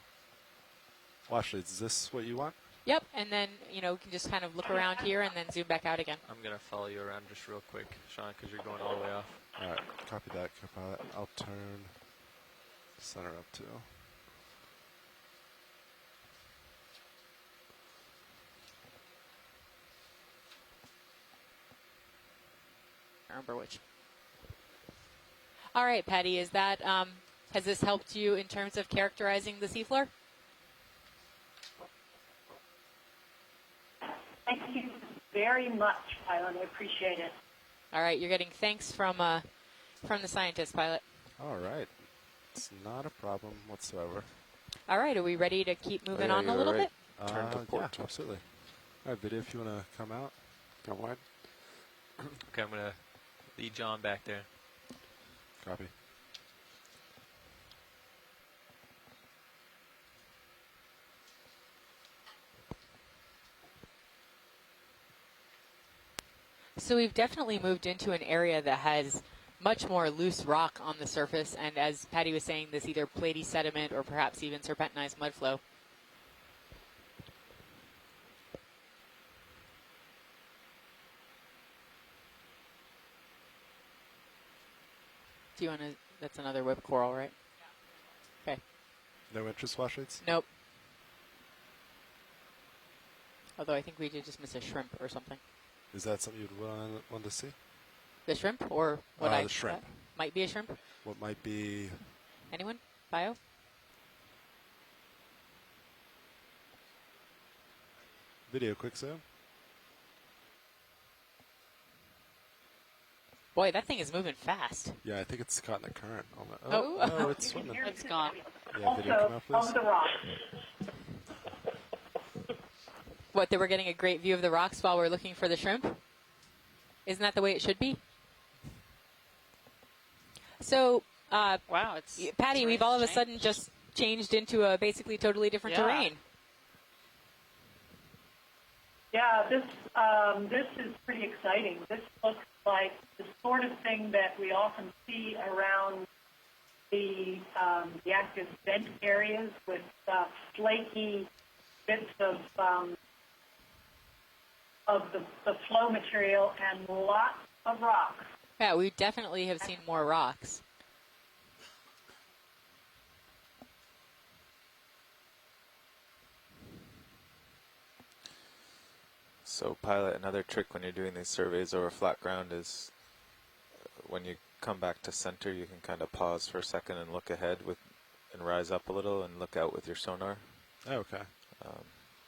Well, actually, is this what you want? Yep, and then, we can just kind of look around here and then zoom back out again. I'm going to follow you around just real quick, Sean, because you're going all the way off. All right, copy that, co-pilot. I'll turn center up too. I remember which. All right, Patty, is that, has this helped you in terms of characterizing the seafloor? Thank you very much, pilot. I appreciate it. All right, you're getting thanks from the scientist, pilot. All right. It's not a problem whatsoever. All right, are we ready to keep moving yeah, on a you're little right. bit? Turn to port. Yeah, absolutely. All right, video, if you want to come out. Come wide. Okay, I'm going to lead John back there. Copy. So we've definitely moved into an area that has much more loose rock on the surface, and as Patty was saying, this either platy sediment or perhaps even serpentinized mud flow. Do you want to, that's another whip coral, right? Okay. No interest wash rates? Nope. Although I think we did just miss a shrimp or something. Is that something you'd want to see? The shrimp or what The shrimp. might be a shrimp? What might be... Anyone? Bio? Video, quick zoom. Boy, that thing is moving fast. Yeah, I think it's caught in the current. Oh. Oh, it's swimming. It's gone. Yeah, video, come out, Also, please. of the rocks. What, that we're getting a great view of the rocks while we're looking for the shrimp? Isn't that the way it should be? So, Wow, it's Patty, we've all of a changed. sudden just changed into a basically totally different Yeah. terrain. Yeah, this is pretty exciting. This looks like the sort of thing that we often see around the active vent areas with flaky bits of the flow material and lots of rocks. Yeah, we definitely have seen more rocks. So, pilot, another trick when you're doing these surveys over flat ground is when you come back to center, you can kind of pause for a second and look ahead and rise up a little and look out with your sonar. Oh, okay.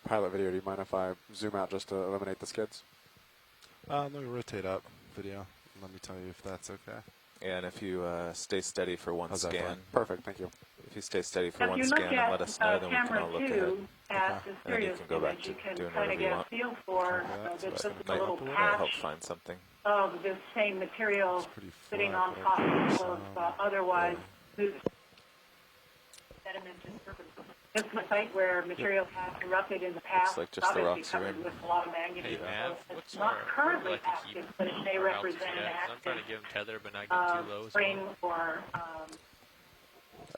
Pilot video, do you mind if I zoom out just to eliminate the skids? Let me rotate up video. Let me tell you if that's okay. And if you stay steady for one How's that scan. going? Perfect, thank you. If you stay steady for If one you scan look and at let us know, then we can camera all look ahead. 2 at the And then you serious can go back image, to you can doing kind whatever of you get a want. feel for Okay, this so is Might, a little might patch help find something. of this same material Pretty sitting flat, on but top I think of some- otherwise smooth sediment and surface. This is a site where material has erupted in the past, like just the obviously rocks are covered in. with a lot of manganese. Hey, so Mav, it's what's not our- currently where would I like to keep active, but it may our represent altitude an at? 'Cause I'm trying to active give them tether, but not get too low. as spring well.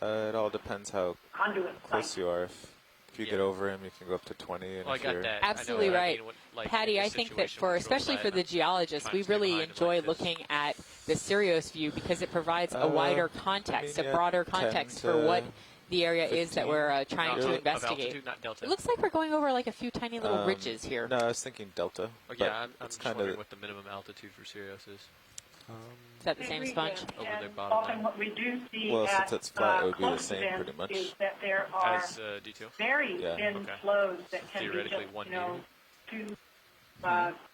or It all depends how conduit close site. you are. If you get Yeah. over him, you can go up to 20. And Well, I if got you're that. I know Absolutely what I right. mean, like, Patty, in I this think that situation for, where it's real especially flat, for the I'm geologists, trying we to stay really behind him enjoy like this. looking at the Sirius view because it provides a wider context, a broader 10 context to for what the area is that 15. we're trying No, to of investigate. altitude, not delta. It looks like we're going over like a few tiny little ridges here. No, I was thinking delta. Oh, but yeah, I'm it's just kind wondering of what the minimum altitude for Sirius is. Is that the same sponge? Over their And bottom often line. what we do see Well, at since it's flat, it would be the close same events pretty much. is that there are As D2? very Yeah. thin Okay. flows that can be Theoretically just, 1 you know, meter? 2,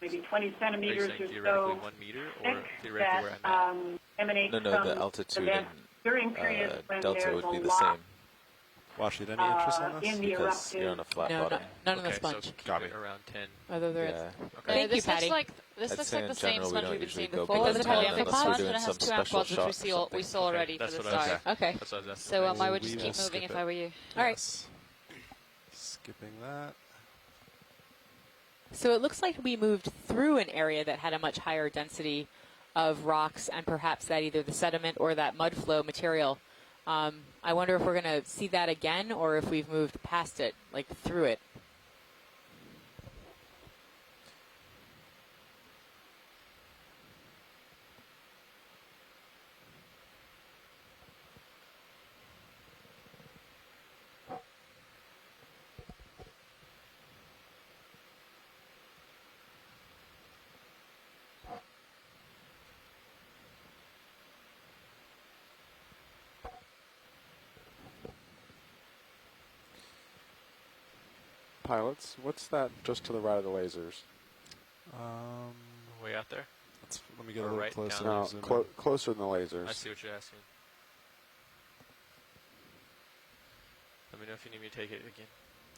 maybe 20 Are you centimeters saying or theoretically so 1 meter or thick theoretically where that I'm at? emanate No, from the altitude events and during periods when delta there's would be a the lot same Washington, any interest on this? in the because you're on eruptive a flat No, bottom. none on the Okay, so sponge. keep Got it me. around 10. Although there is. Yeah. Thank you, this Patty. looks like this I'd looks say like in the same general, we sponge don't we've been usually seeing go before. below It doesn't 10 have the unless amphic we're sponge, doing but it has some two special amphipods, which shot we or saw something. we saw Okay, already for that's the what I was star. asking. Okay. That's what I was asking. So I would We just will keep moving skip if it. I were you. All right. Yes. Skipping that. So it looks like we moved through an area that had a much higher density of rocks and perhaps that either the sediment or that mud flow material. I wonder if we're going to see that again or if we've moved past it, like through it. Pilots, what's that just to the right of the lasers? Way out there? Let me get a Or little right closer. down. No, Zoom in. closer than the lasers. I see what you're asking. Let me know if you need me to take it again.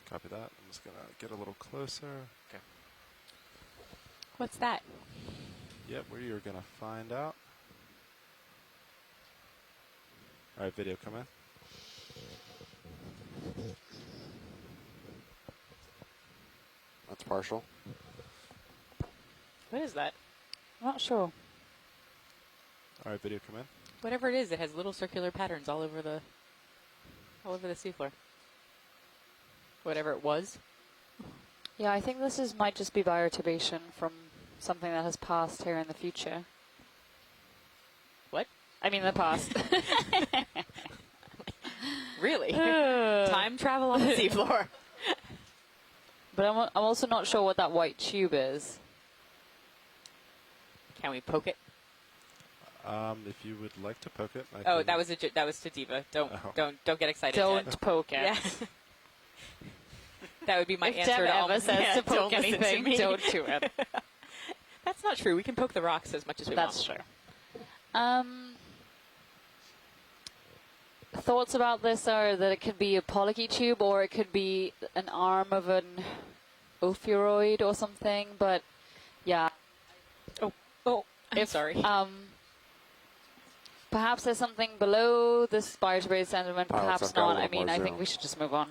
Copy that. I'm just going to get a little closer. Okay. What's that? Yep, where you're going to find out. All right, video come in. That's partial. What is that? I'm not sure. All right, video come in. Whatever it is, it has little circular patterns all over the seafloor. Whatever it was. Yeah, I think this might just be bioturbation from something that has passed here in the future. What? I mean the past. Really? Time travel on the seafloor. But I'm also not sure what that white tube is. Can we poke it? If you would like to poke it, I Oh, can- that was to Diva. Don't get excited. Don't yet. poke it. Yeah. That would be my If answer Deb to all ever says to poke don't listen to anything, me. don't do it. That's not true. We can poke the rocks as much as we That's want. true. Thoughts about this are that it could be a polycky tube or it could be an arm of an ophiuroid or something, but yeah. Oh, I'm sorry. Perhaps there's something below this bioturbate sediment, Pilots, perhaps I've got a not. little I mean, more I think zoom. we should just move on.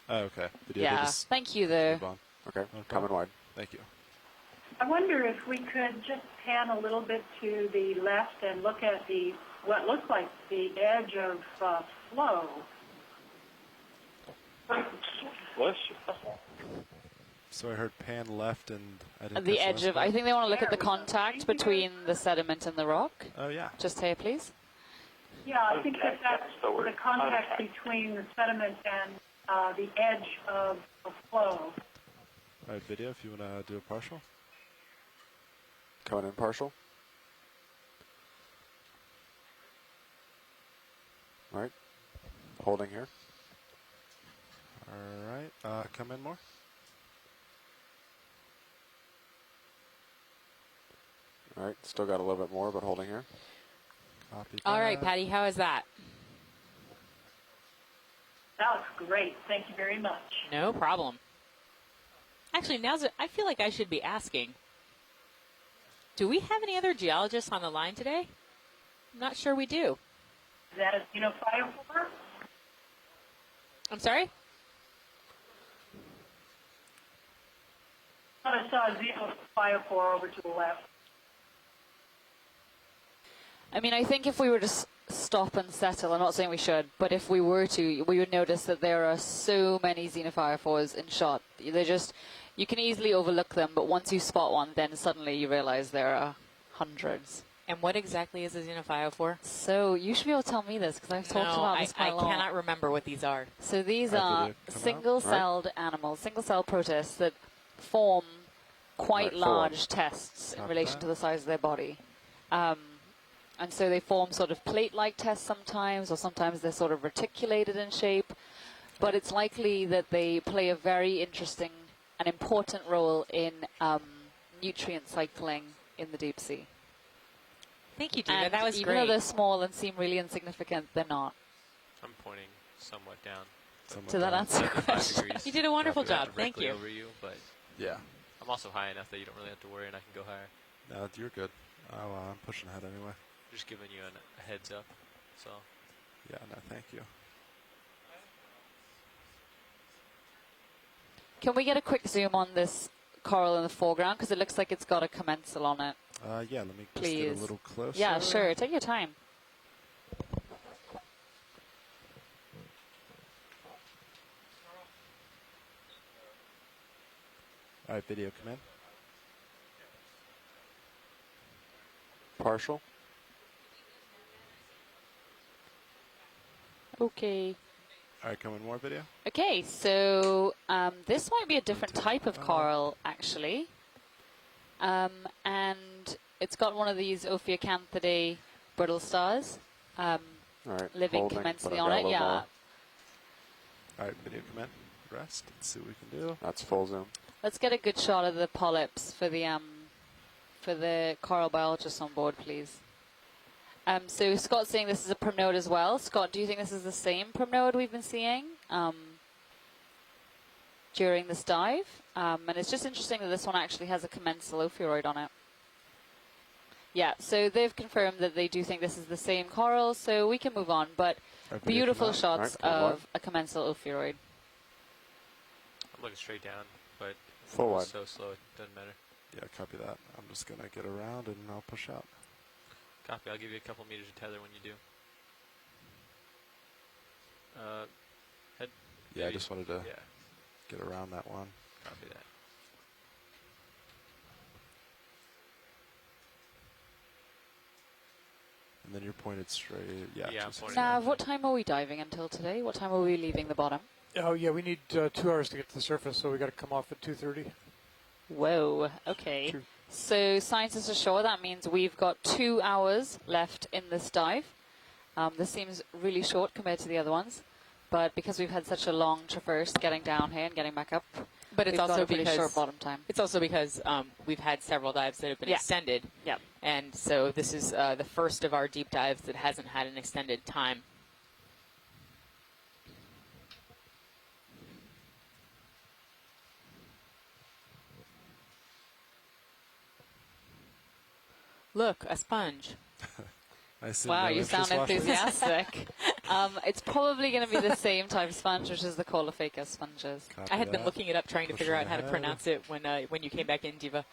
Oh, okay. Video Yeah, just thank you though. move on. Okay, No coming problem. wide. Thank you. I wonder if we could just pan a little bit to the left and look at what looks like the edge of flow. So I heard pan left, and I didn't The catch edge last of, part. I think they want to look at the contact between the sediment and the rock. Oh yeah. Just here, please. Yeah, I think that's the contact between the sediment and the edge of flow. All right, video. If you want to do a partial. Coming in partial. All right. Holding here. All right. Come in more. All right. Still got a little bit more, but holding here. Copy All right, that. Patty, how is that? That was great. Thank you very much. No problem. Actually, I feel like I should be asking, do we have any other geologists on the line today? I'm not sure we do. Is that a xenophyre? I'm sorry? I saw a xenophyre over to the left. I mean, I think if we were to stop and settle, I'm not saying we should, but if we were to, we would notice that there are so many xenophyrophores in shot. They're just, you can easily overlook them, but once you spot one, then suddenly you realize there are hundreds. And what exactly is a xenophyrophore? So you should be able to tell me this, because I've talked about this quite a lot. I cannot remember what these are. So these Right, are did it come out? single-celled animals, single-cell protists that form quite Right, full large tests in Stop relation that. to the size of their body. And so they form sort of plate-like tests sometimes, or sometimes they're sort of reticulated in shape. But it's likely that they play a very interesting and important role in nutrient cycling in the deep sea. Thank you, Diva. And That was even great. though they're small and seem really insignificant, they're not. I'm pointing somewhat down. Somewhat Did that down. answer your 5 question? degrees. You did a wonderful Not job. Thank directly you. over you, but Yeah. I'm also high enough that you don't really have to worry, and I can go higher. No, you're good. I'm pushing ahead anyway. Just giving you a heads up. So Yeah, no, thank you. Can we get a quick zoom on this coral in the foreground? Because it looks like it's got a commensal on it. Yeah, let me just get Please. a little closer. Yeah, sure. Take your time. All right, video, come in. Partial. Okay. All right, come in more video. Okay, so this might be a different type of coral, actually. And it's got one of these Ophiocanthidae brittle stars All right. living holding, but commensally I've on got a it. little Yeah. more. All right, video, come in. Rest. Let's see what we can do. That's full zoom. Let's get a good shot of the polyps for the coral biologists on board, please. So Scott's saying this is a primnode as well. Scott, do you think this is the same primnode we've been seeing during this dive? And it's just interesting that this one actually has a commensal ophiuroid on it. Yeah, so they've confirmed that they do think this is the same coral, so we can move on. But All right, video, beautiful come out. shots All right, one of a commensal ophiuroid. I'm looking straight down, but Full it's wide. so slow it doesn't matter. Yeah, copy that. I'm just going to get around and I'll push out. Copy. I'll give you a couple meters of tether when you do. Head. Yeah, I maybe- just wanted to Yeah, get around that one. copy that. And then you're pointed straight. Yeah, Yeah, I'm just pointing Nav, what time are we diving until today? What time are we leaving the bottom? Oh yeah, we need 2 hours to get to the surface, so we got to come off at 2:30. Whoa, okay. True. So scientists are sure that means we've got 2 hours left in this dive. This seems really short compared to the other ones, but because we've had such a long traverse getting down here and getting back up, But it's we've got also a pretty because short bottom time. it's also because we've had several dives that have been Yeah. extended, Yeah. and so this is the first of our deep dives that hasn't had an extended time. Look, a sponge. I see. Wow, you sound enthusiastic. It's probably going to be the same type of sponge, which is the Caulophacus sponges. I had been looking it up, trying to figure out how to pronounce it when you came back in, Diva.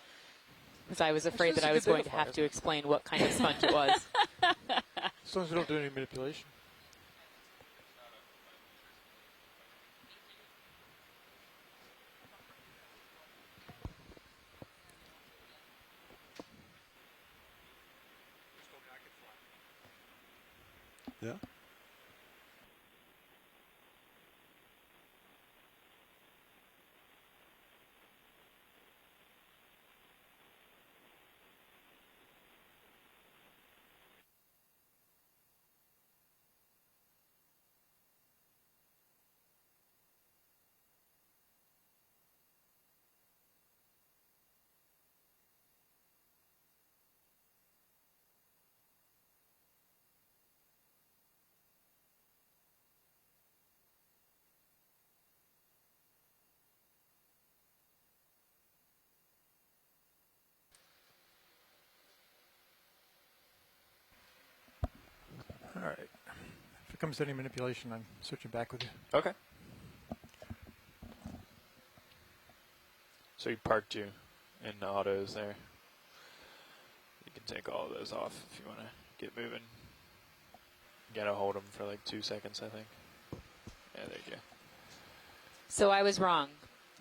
Because I was afraid that I was going to have to explain what kind of sponge it was. As long as we don't do any manipulation. Yeah. All right. If it comes to any manipulation, I'm switching back with you. Okay. So you parked you in the autos there. You can take all of those off if you want to get moving. You gotta hold them for like 2 seconds, I think. Yeah, there you go. So I was wrong.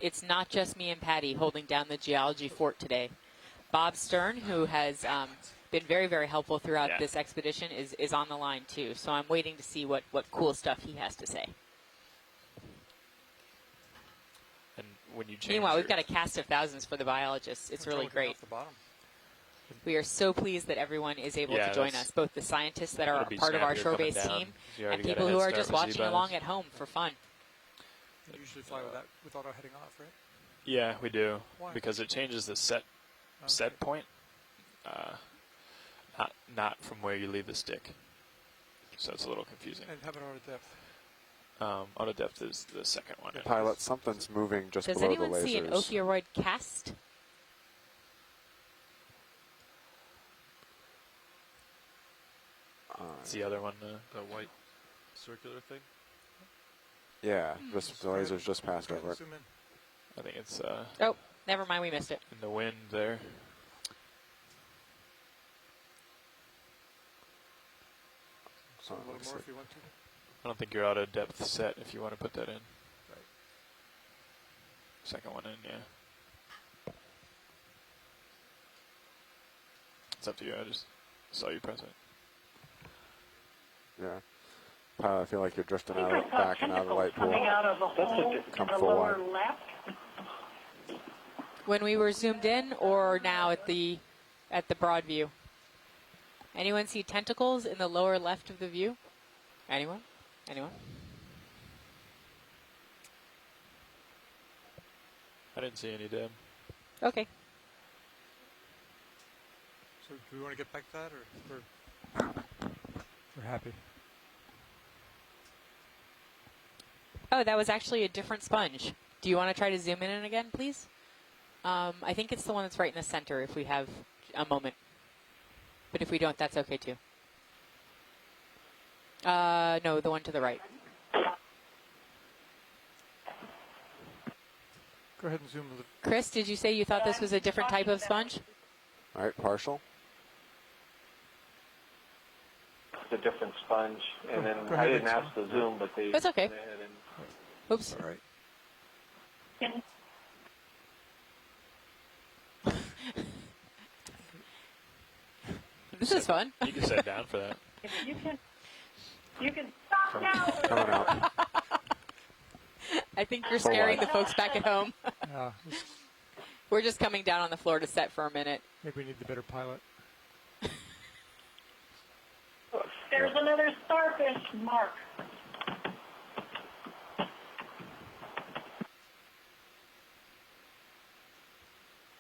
It's not just me and Patty holding down the geology fort today. Bob Stern, who has been very, very helpful throughout this expedition, is on the line too. So I'm waiting to see what cool stuff he has to say. And when you change Meanwhile, we've got a cast of thousands for the biologists. It's really great. We are so pleased that everyone is able to join us, both the scientists that are part of our shore-based team and people who are just watching along at home for fun. You usually fly with auto heading off, right? Yeah, we do. Why? Because it changes the set point, not from where you leave the stick. So it's a little confusing. And how about auto depth? Auto depth is the second one. Pilot, something's moving just Does below the lasers. anyone see an ophiuroid cast? It's the other one. The white circular thing? Yeah, just the lasers just passed over it. Zoom in. I think it's Oh, never mind. We missed it. in the wind there. Zoom a little more if you want to. I don't think you're auto depth set if you want to put that in. Right. Second one in, yeah. It's up to you. I just saw you press it. Yeah. Pilot, I feel like you're drifting I out, think I saw backing out of the light pool. coming out of the hole Come to the full lower line. left. When we were zoomed in, or now at the broad view? Anyone see tentacles in the lower left of the view? Anyone? Anyone? I didn't see any, Deb. Okay. So do we want to get back to that, or we're happy? Oh, that was actually a different sponge. Do you want to try to zoom in again, please? I think it's the one that's right in the center if we have a moment. But if we don't, that's okay too. No, the one to the right. Go ahead and zoom a little. Chris, did you say you thought this was a different type of sponge? All right, partial. It's a different sponge, and then Go I ahead, didn't it's- ask the zoom, but they. That's okay. went ahead and- Oops. All right. This is fun. You can sit down for that. If you can stop now. Coming out. I think you're scaring the folks back at home. Yeah, We're just coming down on the floor to set for a minute. maybe we need the better pilot. There's another starfish, Mark.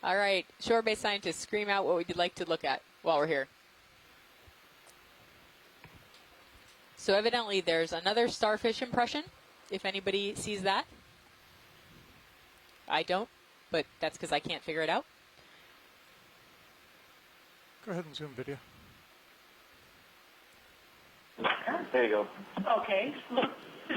All right, shore-based scientists, scream out what we'd like to look at while we're here. So evidently there's another starfish impression, if anybody sees that. I don't, but that's because I can't figure it out. Go ahead and zoom video. There you go. Okay,